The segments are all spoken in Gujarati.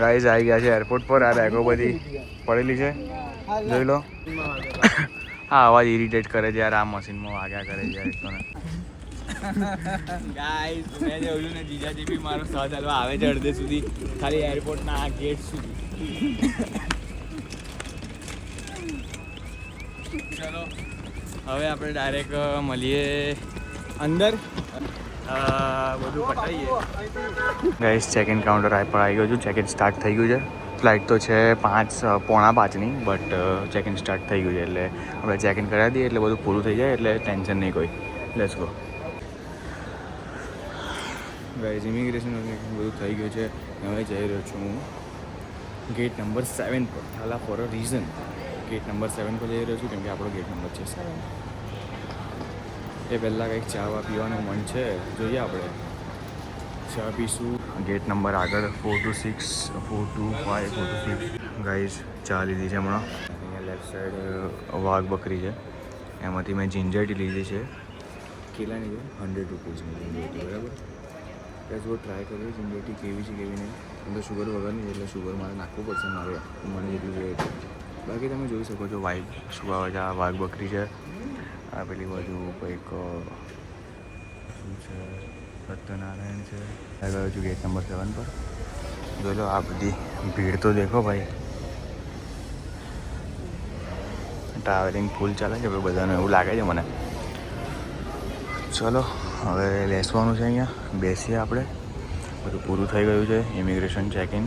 ગાઈઝ આવી ગયા છે એરપોર્ટ પર. આ બેગો બધી પડેલી છે, જોઈ લો. હા, અવાજ ઇરિટેટ કરે છે યાર, આ મશીનમાં વાગ્યા કરે છે યાર. તો ગાઈઝ મેં જોયું ને, જીજાજી બી મારો સાથ હાલવા આવે છે અડધે સુધી, ખાલી એરપોર્ટના આ ગેટ સુધી. ચલો હવે આપણે ડાયરેક્ટ મળીએ અંદર, બધું પતાવીએ. ગાઈઝ ચેક ઇન કાઉન્ટર પર આવી ગયો છું. ચેક ઇન સ્ટાર્ટ થઈ ગયું છે. ફ્લાઇટ તો છે 4:45ની, બટ ચેક ઇન સ્ટાર્ટ થઈ ગયું છે. એટલે આપણે ચેક ઇન કરાવી દઈએ એટલે બધું પૂરું થઈ જાય, એટલે ટેન્શન નહીં કોઈ. Let's go. ગાઈઝ ઇમિગ્રેશન બધું થઈ ગયું છે. હવે જઈ રહ્યો છું હું ગેટ નંબર 7 પર. હાલા for a reason get number 7 પર જઈ રહ્યો છું, કેમ કે આપણો ગેટ નંબર છે 7. એ પહેલાં કંઈક ચા પીવાનું મન છે, જોઈએ આપણે ચા પીશું. ગેટ નંબર આગળ 4 to 6, 4 to 5, 4 to 6. ગાઈઝ ચા લીધી છે હમણાં. અહીંયા લેફ્ટ સાઈડ વાઘ બકરી છે, એમાંથી મેં જિંજર ટી લીધી છે. કેટલાની છે? 100 રૂપીસની જિંજર ટી, બરાબર. ત્યાં જો ટ્રાય કરીએ જિંજર ટી કેવી છે કેવી નહીં. અંદર શુગર વગરની, એટલે શુગર મારે નાખવું પડશે મારે મને જેટલું જોઈએ. બાકી તમે જોઈ શકો છો વાઇટ શું આવે છે. આ વાઘ બકરી છે. આ પેલી બાજુ કંઈક શું છે, સત્યનારાયણ છે. આ ગયો છું ગેટ નંબર 7 પર. જોઈ લો આ બધી ભીડ તો દેખો ભાઈ. ટ્રાવેલિંગ ફૂલ ચાલે છે બધાને, એવું લાગે છે મને. ચલો હવે બેસવાનું છે, અહીંયા બેસીએ આપણે. બધું પૂરું થઈ ગયું છે ઇમિગ્રેશન ચેક ઇન.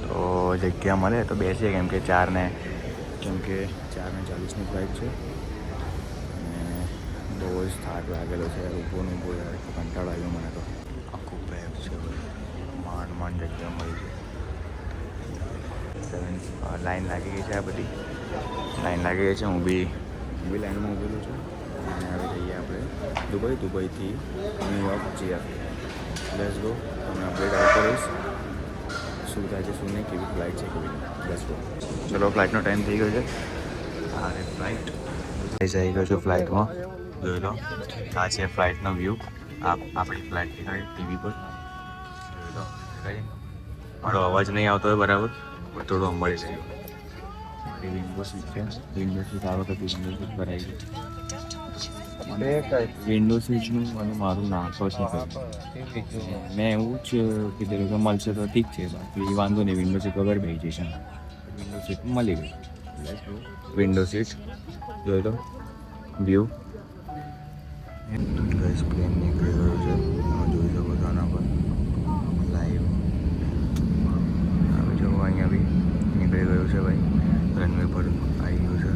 તો જગ્યા મળે તો બેસીએ, કેમ કે 4:40ની ફ્લાઇટ છે. અને બહુ જ થાક લાગેલો છે યાર, ઊભો યાર, કંટાળો આવ્યો મને તો. આખું પેક છે ભાઈ, માંડ જગ્યા મળી છે. લાઈન લાગી ગઈ છે, આ બધી લાઈન લાગી ગઈ છે. હું બી લાઈનમાં ઊભેલું છું. અને હવે જઈએ આપણે દુબઈથી ન્યુયોર્ક જઈએ. Let's go. તમને અપડેટ આવતો રહીશ શું થાય છે શું નહીં, કેવી ફ્લાઇટ છે કેવી નહીં. Let's go. ચલો ફ્લાઇટનો ટાઈમ થઈ ગયો છે. આ ફ્લાઇટ આવી ગયો છું ફ્લાઇટમાં. જોઈ લો આ છે ફ્લાઇટનો વ્યૂ. આપણી ફ્લાઇટ દેખાય ટીવી પર. જોઈ લો મારો અવાજ નહીં આવતો હોય બરાબર, પણ થોડું સંભાળી જાય. મારી વિન્ડો સીટ છે. વિન્ડો સીટ આ વખતે વિન્ડો સીટ પર આવી ગઈ. વિન્ડો સીટનું મને મારું નામ તો છે. મેં એવું જ કીધેલું કે મળશે તો ઠીક છે, બાકી વાંધો નહીં. વિન્ડો સીટ વગર બેસી જઈશ. વિન્ડો સીટ મળી ગઈ. વિન્ડો સીટ જોઈ લો વ્યૂ. ગેસ પ્લેન નીકળી ગયો છે, તમે જોઈ શકો છો આના પર લાઈવ. હવે જો અહીંયા બી નીકળી ગયું છે ભાઈ, રનવે પર આવી ગયું છે.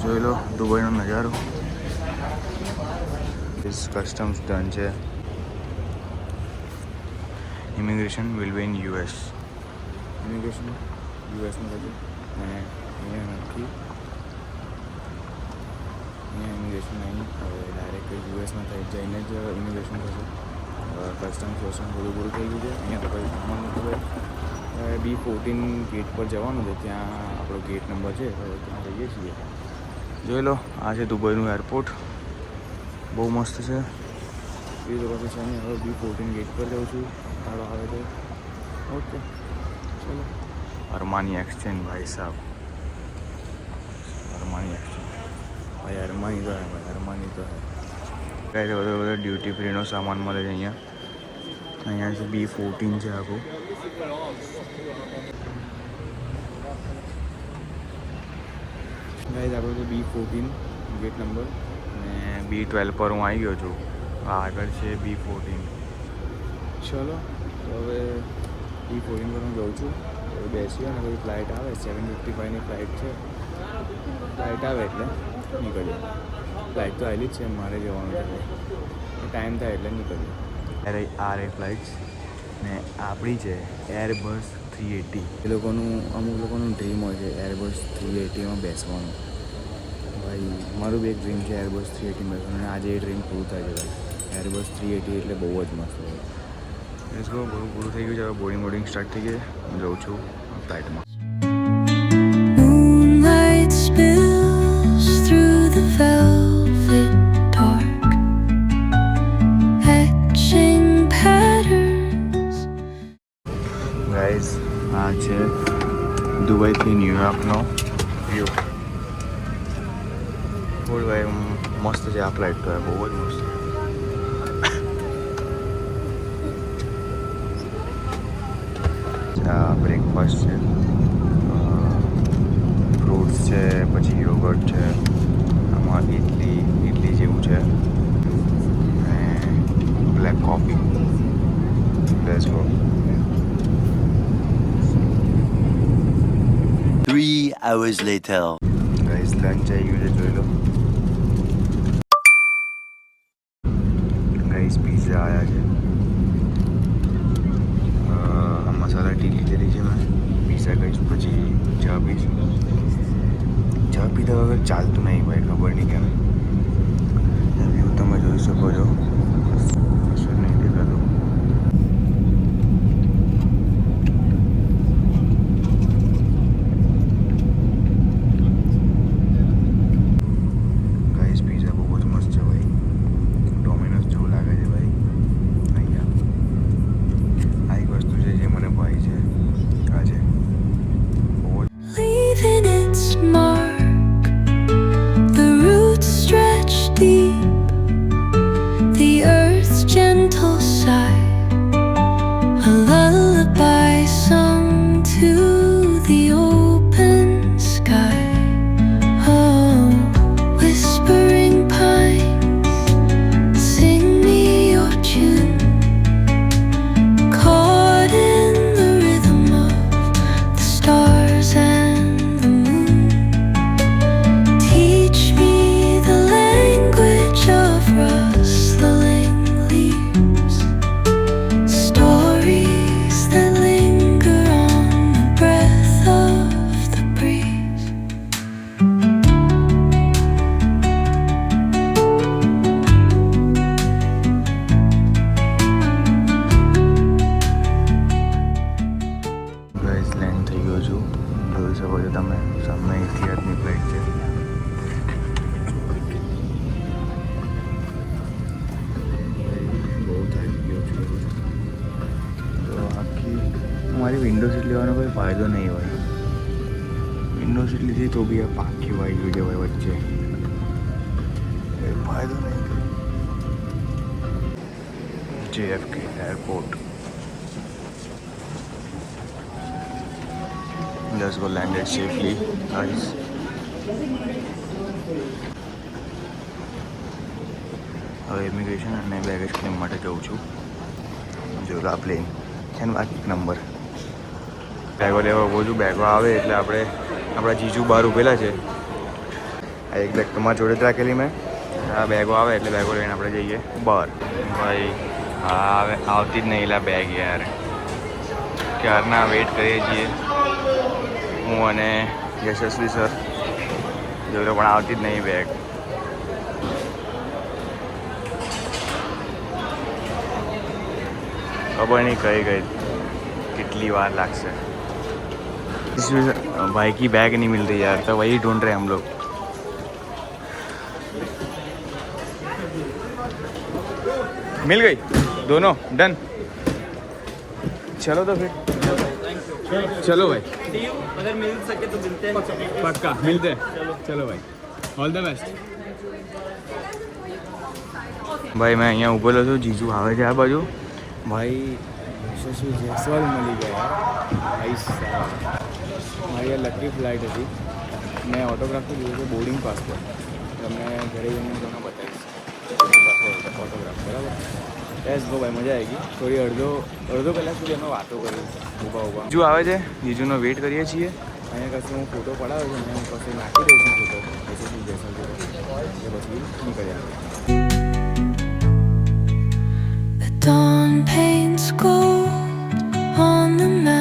જોઈ લો દુબઈનો નજારો. કસ્ટમ્સ ડન છે. Immigration will be in US. Immigration યુએસમાં થશે અને અહીંયા નથી. અહીંયા ઇમિગ્રેશન નહીં, હવે ડાયરેક્ટ યુએસમાં થઈ જઈને જ ઇમિગ્રેશન થશે. કસ્ટમ્સ વસ્ટમ્સ બધું પૂરું થઈ ગયું છે. અહીંયા તો કંઈ સામાન નથી ભાઈ. B14 ગેટ પર જવાનું છે. ત્યાં આપણો ગેટ નંબર છે, હવે ત્યાં જઈએ છીએ. જોઈ લો, આ છે દુબઈનું એરપોર્ટ. બહુ મસ્ત છે. એ લોકો છે ને, હવે B14 ગેટ પર જાઉં છું. તાળો આવે તો ઓકે ચલો. અરમાની એક્સચેન્જ ભાઈ સાહેબ, અરમાની એક્સચેન્જ ભાઈ, અરમાની તો હે ભાઈ, અરમાની તો હે. કઈ બધો બધો ડ્યુટી ફ્રીનો સામાન મળે છે અહીંયા. અહીંયા છે B14 છે આખું. ગાઈઝ આપણો તો B14 ગેટ નંબર અને B12 પર હું આવી ગયો છું. આગળ છે B14. ચલો તો હવે B14 પર હું જાઉં છું. હવે બેસીએ અને પછી ફ્લાઇટ આવે, 7:55ની ફ્લાઇટ છે. ફ્લાઇટ આવે એટલે નીકળીએ. ફ્લાઇટ તો આવેલી જ છે, મારે જવાનું છે. ટાઈમ થાય એટલે નીકળીએ. આ રે ફ્લાઇટ્સ ને આપણી છે એરબસ 380. એ લોકોનું અમુક લોકોનું ડ્રીમ હોય છે એરબસ 380માં બેસવાનું. ભાઈ મારું બી એક ડ્રીમ છે એરબસ 380માં બેસવાનું, અને આજે એ ડ્રીમ પૂરું થાય છે ભાઈ. એરબસ 380 એટલે બહુ જ મસ્ત હોય. Let's go. બધું પૂરું થઈ ગયું છે. હવે બોર્ડિંગ સ્ટાર્ટ થઈ ગઈ. હું જાઉં છું ફ્લાઇટમાં. Moonlight spills through the velvet dark, etching patterns. Guys આ છે દુબઈથી ન્યુયોર્કનો વ્યૂ. ફૂલ ભાઈ મસ્ત છે આ ફ્લાઇટ તો, બહુ જ મસ્ત. આ બ્રેકફાસ્ટ છે, ફ્રૂટ્સ છે, પછી યોગર્ટ છે, આમાં ઇડલી જેવું છે અને black coffee. Let's go. 3 hours later. Guys lunch આવી ગયું છે, જોઈ લો. ગાઈસ પીઝા આવ્યા છે. મસાલા ટી લીધેલી છે મેં. પીઝા ખાઈશ પછી ચા પીશ. ચા પીધા વગર ચાલતું નહીં ભાઈ, ખબર નહીં કેમ. વ્યૂ તમે જોઈ શકો છો. કશું નહીં દેખાતું. Leaving its mark, the roots stretch deep, the earth's gentle sigh, a lullaby sung to the open sky. Oh, whispering pines, sing me your tune, caught in the rhythm of the stars and the moon. Teach me the language of rustling leaves, stories that linger on the breath of the breeze. Guys land થઈ ગયો છું. જોઈ શકો છો તમે સામે ઇતિહાસની પ્લેટ છે. બહુ થાકી ગયો છું. તો આખી મારી વિન્ડો સીટ લેવાનો કોઈ ફાયદો નહીં હોય. વિન્ડો સીટ લીધી તો બી આ પાકી વાઈ ગયું છે ભાઈ વચ્ચે. કોઈ ફાયદો નહીં. JFK airport. Let's go land it safely, guys. હવે ઇમિગ્રેશન અને બેગેજ ક્લેમ માટે જઉં છું. જો આ પ્લેન છે ને, બાકી નંબર બેગો લેવા ઉભો છું. બેગો આવે એટલે આપણા જીજુ બહાર ઊભેલા છે. આ એક બેગ તમારા જોડે જ રાખેલી મેં. આ બેગો આવે એટલે બેગો લઈને આપણે જઈએ બહાર. ભાઈ હા આવતી જ નહીં એલા બેગ યાર. ક્યારના વેઇટ કરીએ છીએ હું અને યશસ્વી સર. જોડે પણ આવતી જ નહીં બેગ. ખબર નહીં કઈ ગઈ, કેટલી વાર લાગશે. भाई की बैग नहीं मिल रही यार, तो वही ढूंढ रहे हैं हम लोग। मिल गई दोनों, डन। चलो तो फिर, चलो भाई, अगर मिल सके तो मिलते हैं। पक्का मिलते हैं। चलो भाई, ऑल ધ બેસ્ટ। ભાઈ મેં અહીંયા ઊભેલો છું, જીજુ આવે છે આ બાજુ। ભાઈ યશસ્વી જયસ્વાલ મળી ગયા ભાઈ સાહેબ। મારી આ લકી ફ્લાઇટ હતી, મેં ઓટોગ્રાફી લીધું છે, બોર્ડિંગ પાસ પર। તમને ઘરે જઈને તમને બતાવીશ ફોટોગ્રાફ, બરાબર? યસ ગો ભાઈ, મજા આવી ગઈ। થોડી અડધો કલાક સુધી અમે વાતો કરી ઊભા જીજુ આવે છે, જીજુનો વેઇટ કરીએ છીએ। અહીંયા કશું હું ફોટો પડાવ્યો છું, હું કશું નાખી દઉં છું ફોટો, પછી જયસ્વાલ પછી નીકળ્યા। The dawn paints gold on the mountain.